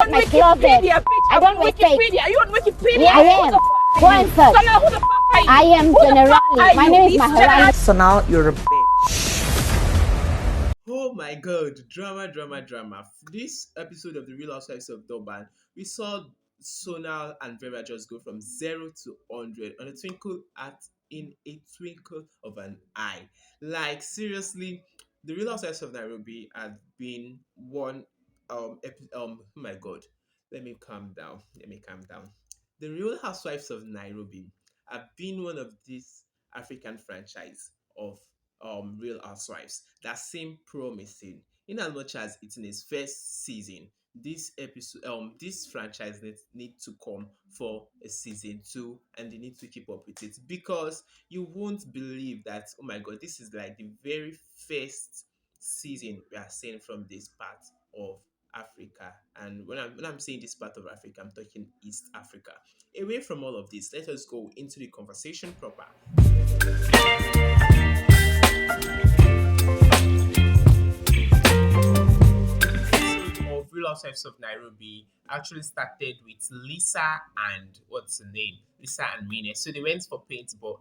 like my closet. I don't wear fake. Are you on Wikipedia? Yeah, I am. Go and search. Sonal, who the fuck are you? I am generally. My name is Maherali. Sonal, you're a bitch. Oh my god, drama. This episode of the Real Housewives of Nairobi, we saw Sonal and Vera just go from 0 to 100 on a in a twinkle of an eye. Like seriously, the Real Housewives of Nairobi had been one oh my god. Let me calm down. The Real Housewives of Nairobi have been one of these African franchise of Real Housewives that seem promising. In as much as it's in its first season, this franchise need to come for a season 2, and they need to keep up with it, because you won't believe that, oh my god, this is like the very first season we are seeing from this part of Africa. And when I'm saying this part of Africa, I'm talking East Africa. Away from all of this, let us go into the conversation proper. Of Real Housewives of Nairobi actually started with Lisa and what's her name? Lisa and Minne. So they went for paintball.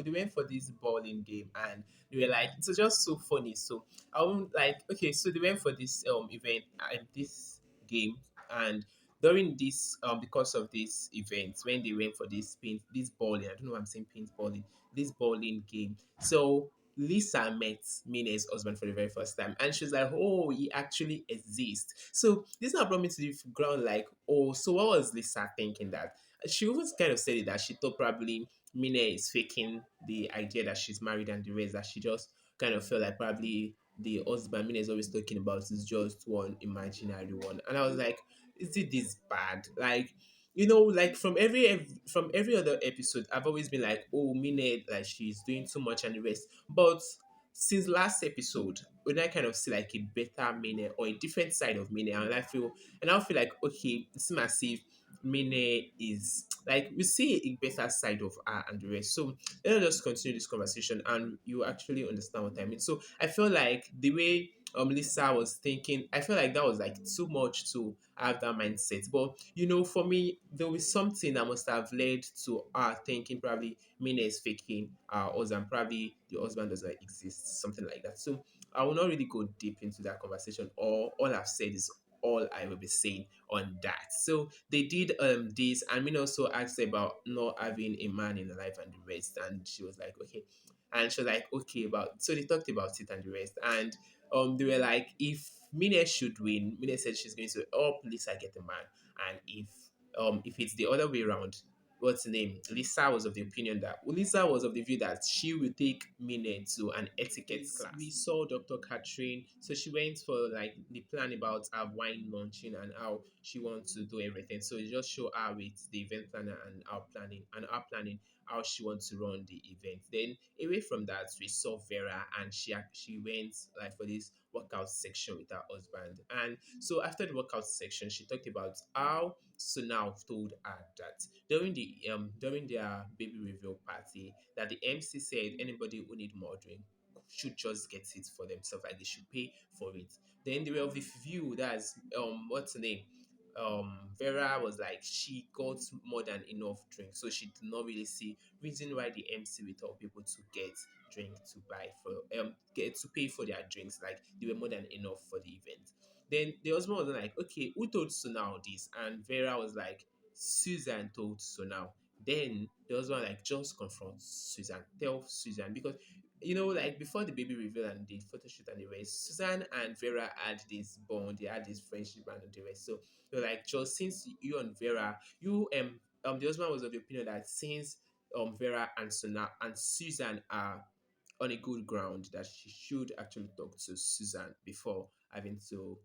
They went for this bowling game, and they were like, it was just so funny. So I won't like, okay, so they went for this event and this game, and during this because of this event, when they went for this bowling, I don't know why I'm saying paintballing, this bowling game. So Lisa met Minne's husband for the very first time, and she's like, "Oh, he actually exists." So this now brought me to the ground, like, "Oh, so what was Lisa thinking?" That she always kind of said it, that she thought probably Minne is faking the idea that she's married and the rest, that she just kind of felt like probably the husband Minne is always talking about is just one imaginary one. And I was like, "Is it this bad?" Like, like from every other episode, I've always been like, "Oh, Minne, like she's doing too much and the rest." But since last episode, when I kind of see like a better Minne or a different side of Minne, and I feel like, okay, it's massive. Minne is like, we see a better side of her and the rest. So let us just continue this conversation, and you actually understand what I mean. So I feel like the way Lisa was thinking, I feel like that was like too much to have that mindset. But for me, there was something that must have led to her thinking probably Minne is faking her husband, probably the husband doesn't exist, something like that. So I will not really go deep into that conversation. All I've said is all I will be saying on that. So they did this, and Minne also asked about not having a man in her life and the rest, and she was like, okay. And she was like, okay, so they talked about it and the rest. And they were like, if Minne should win, Minne said she's going to help Lisa get a man. And if it's the other way around, what's the name? Lisa was of the view that she will take Minne to an etiquette class. We saw Dr. Catherine, so she went for like the plan about her wine launching and how she wants to do everything. So it just show her with the event planner and our planning how she wants to run the event. Then away from that, we saw Vera, and she went like for this workout section with her husband. And so after the workout section, she talked about how Sonal told her that during their baby reveal party, that the MC said anybody who need more drink should just get it for themselves, like they should pay for it. Then they were of the view that's what's the name? Vera was like she got more than enough drink, so she did not really see reason why the MC will tell people to get drink to buy for get to pay for their drinks, like they were more than enough for the event. Then the husband was like, okay, who told Sonal this? And Vera was like, Susan told Sonal. Then the husband like, just confront Susan, tell Susan, because like before the baby reveal and the photo shoot and the rest, Susan and Vera had this bond, they had this friendship and the rest. So they're like, just since you and Vera, the husband was of the opinion that since Vera and Susan are on a good ground, that she should actually talk to Susan before having to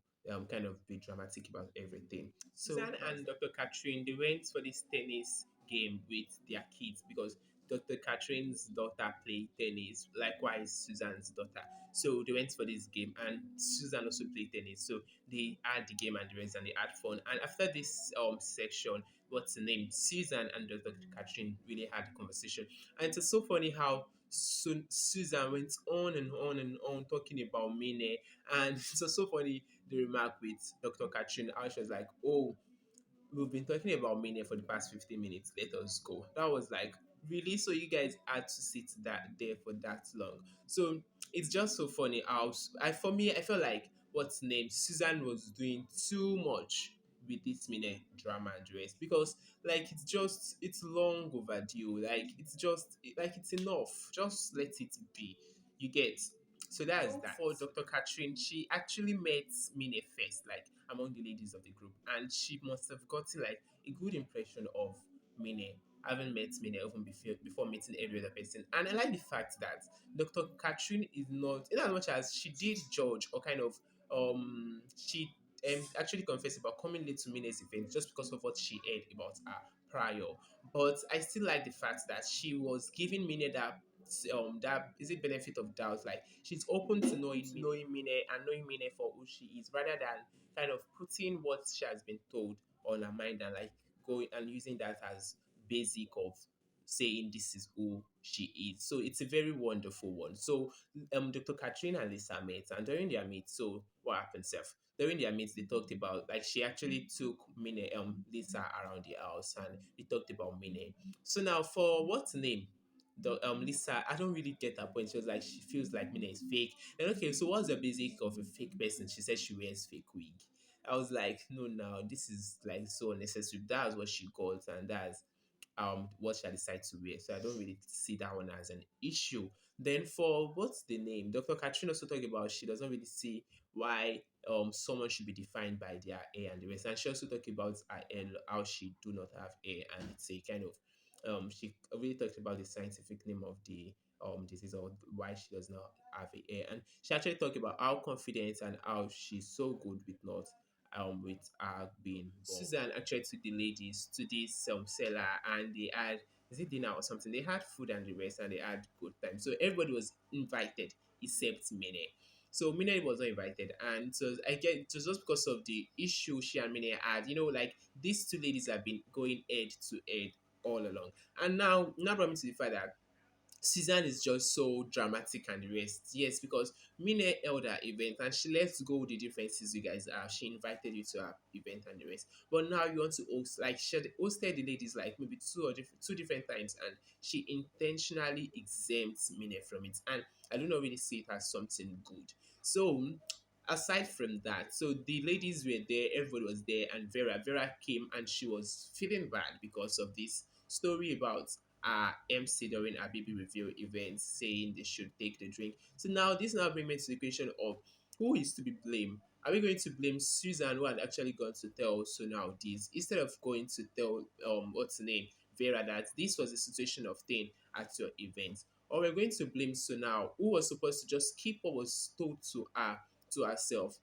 kind of be dramatic about everything. So Susan and Dr. Catherine, they went for this tennis game with their kids, because Dr. Catherine's daughter played tennis, likewise Susan's daughter. So they went for this game, and Susan also played tennis. So they had the game and the rest, and they had fun. And after this section, what's the name? Susan and Dr. Catherine really had a conversation, and it's so funny how Susan went on and on and on talking about Minne, and it was so funny. the remark with Dr. Catherine, how she was like, "Oh, we've been talking about Minnie for the past 15 minutes. Let us go." That was like, really? So you guys had to sit that there for that long. So it's just so funny how for me, I feel like what's name Susan was doing too much with this Minnie drama and the rest, because like it's long overdue. Like it's just like it's enough. Just let it be. You get. So that's that. For Dr. Catherine, she actually met Minnie first, like among the ladies of the group, and she must have gotten like a good impression of Minnie. I haven't met Minnie even before meeting every other person. And I like the fact that Dr. Catherine is not, in as much as she did judge or kind of she actually confessed about coming late to Minnie's event just because of what she heard about her prior. But I still like the fact that she was giving Minnie that is it benefit of doubt. Like she's open to knowing Minnie and knowing Minnie for who she is, rather than kind of putting what she has been told on her mind and like going and using that as basic of saying this is who she is. So it's a very wonderful one. So Dr. Katrina and Lisa met, and during their meet, so what happened, Seth? During their meet, they talked about like she actually took Minnie Lisa around the house and they talked about Minnie. So now for what's name? The Lisa, I don't really get her point. She was like she feels like Minnie is fake. And okay, so what's the basic of a fake person? She said she wears fake wig. I was like, no, now this is like so unnecessary. That's what she got, and that's what she decided to wear. So I don't really see that one as an issue. Then for what's the name? Dr. Katrina also talked about she doesn't really see why someone should be defined by their hair and the rest. And she also talked about her hair, how she do not have hair, and it's a kind of she really talked about the scientific name of the disease or why she does not have a hair. And she actually talked about how confident and how she's so good with her being born. Susan actually took the ladies to this cellar, and they had, is it dinner or something? They had food and the rest, and they had good time. So everybody was invited except Minnie. So Minnie was not invited, and so I get it was just because of the issue she and Minnie had. You know, like these two ladies have been going head to head all along, and now brought me to the fact that Susan is just so dramatic and the rest. Yes, because Minnie held her event and she lets go the differences you guys have. She invited you to her event and the rest. But now you want to host, like she had hosted the ladies like maybe two different times, and she intentionally exempts Minnie from it. And I do not really see it as something good. So aside from that, so the ladies were there, everybody was there, and Vera came and she was feeling bad because of this story about MC during our baby reveal event saying they should take the drink. So now this now brings me to the question of who is to be blamed. Are we going to blame Susan who had actually gone to tell Sonal this instead of going to tell what's the name Vera that this was a situation of thing at your event? Or we're going to blame Sonal who was supposed to just keep what was told to her to herself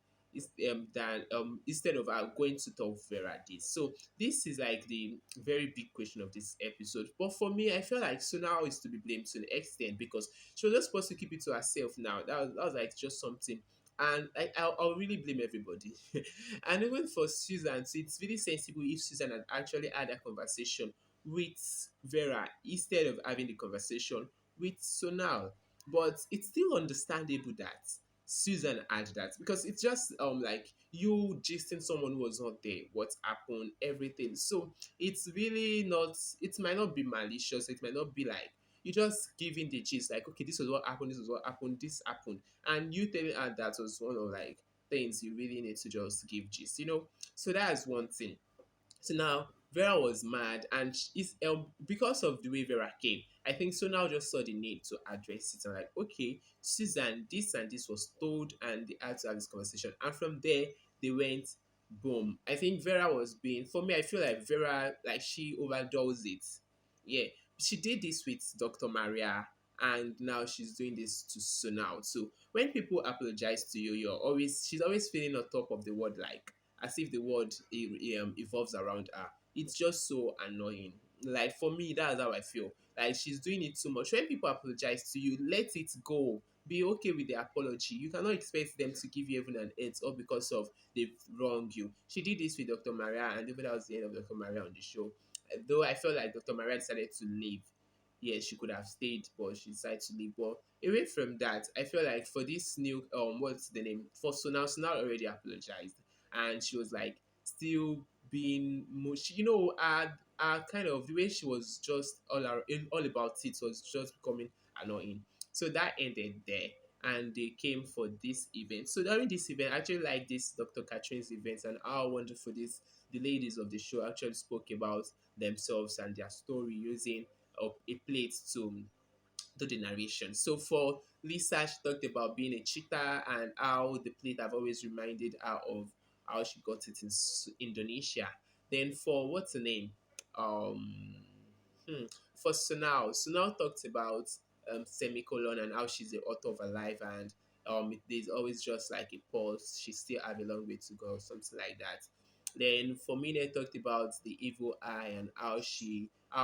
than instead of going to tell Vera this. So this is like the very big question of this episode. But for me, I feel like Sonal is to be blamed to an extent because she was just supposed to keep it to herself now. That was like just something. And I'll really blame everybody. And even for Susan, so it's really sensible if Susan had actually had a conversation with Vera instead of having the conversation with Sonal. But it's still understandable that Susan had that because it's just like you gisting someone who was not there, what happened, everything. So it's really not, it might not be malicious, it might not be like you just giving the gist like, okay, this was what happened, this was what happened, this happened, and you telling her that was one of like things you really need to just give gist. So that's one thing. So now Vera was mad, and it's because of the way Vera came. I think so now just saw the need to address it and like, okay, Susan, this and this was told, and they had to have this conversation. And from there, they went boom. I think Vera was being, for me, I feel like Vera, like she overdoes it. Yeah, she did this with Dr. Maria, and now she's doing this to Sonal. So when people apologize to you, she's always feeling on top of the world, like as if the world evolves around her. It's just so annoying. Like for me, that's how I feel. Like she's doing it too much. When people apologize to you, let it go. Be okay with the apology. You cannot expect them to give you heaven and earth all because of they've wronged you. She did this with Dr. Maria, and even that was the end of Dr. Maria on the show. Though I felt like Dr. Maria decided to leave yes, she could have stayed, but she decided to leave. But away from that, I feel like for this new what's the name for Sonal, Sonal already apologized, and she was like still being much, kind of the way she was just all about it was just becoming annoying. So that ended there, and they came for this event. So during this event, I actually like this Dr. Catherine's event and how wonderful this the ladies of the show actually spoke about themselves and their story using a plate to do the narration. So for Lisa, she talked about being a cheater and how the plate have always reminded her of how she got it in Indonesia. Then for what's the name? Um, for Sonal, Sonal talked about semicolon and how she's the author of her life, and there's always just like a pause. She still have a long way to go, something like that. Then for Minne talked about the evil eye and how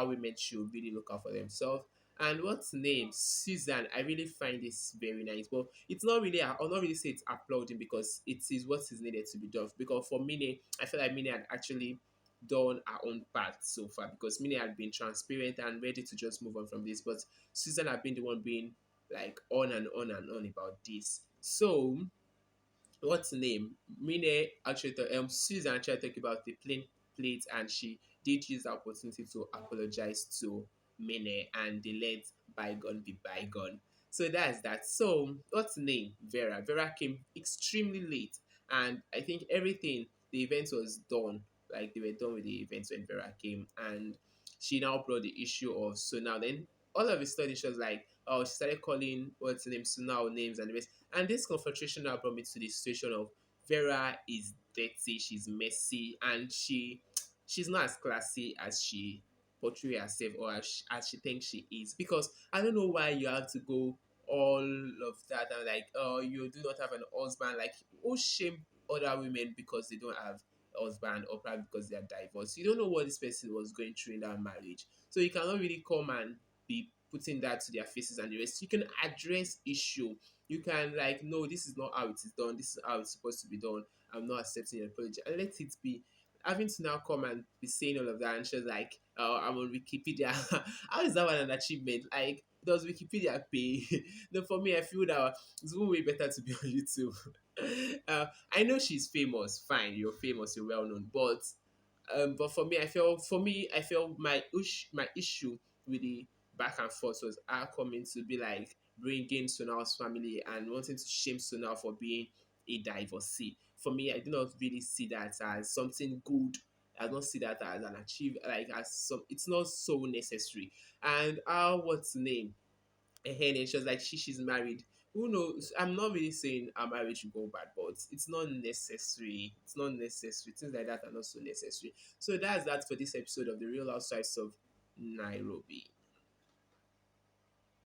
women should really look out for themselves. And what's the name? Susan. I really find this very nice. But it's not really, I'll not really say it's applauding because it is what is needed to be done. Because for Minne, I feel like Minne had actually done her own part so far because Minnie had been transparent and ready to just move on from this. But Susan had been the one being like on and on and on about this. So what's the name? Minne actually Susan actually talked about the plain plate and she did use the opportunity to apologize to Minne and they let bygone be bygone. So that's that. So what's the name? Vera. Vera came extremely late and I think everything the event was done. Like they were done with the event when Vera came and she now brought the issue of so now then all of a sudden she was like, oh, she started calling what's the name, Sunal names and the rest. And this confrontation now brought me to the situation of Vera is dirty, she's messy, and she's not as classy as she portray herself or as she thinks she is. Because I don't know why you have to go all of that and like, oh, you do not have an husband. Like, who shame other women because they don't have a husband or probably because they are divorced? You don't know what this person was going through in that marriage. So you cannot really come and be putting that to their faces and the rest. You can address issue. You can like, no, this is not how it is done. This is how it's supposed to be done. I'm not accepting your apology, and let it be. Having to now come and be saying all of that, and she's like, "Oh, I'm on Wikipedia." How is that one an achievement? Like, does Wikipedia pay? No, for me, I feel that it's way better to be on YouTube. I know she's famous. Fine, you're famous. You're well known, but I felt my issue with the back and forth was her coming to be like bringing Sonal's family and wanting to shame Sonal for being a divorcee. For me, I do not really see that as something good. I don't see that as an achieve like as some. It's not so necessary. And what's the name? And she was like, she's married. Who knows? I'm not really saying our marriage should go bad, but it's not necessary. It's not necessary. Things like that are not so necessary. So that's that for this episode of the Real Housewives of Nairobi.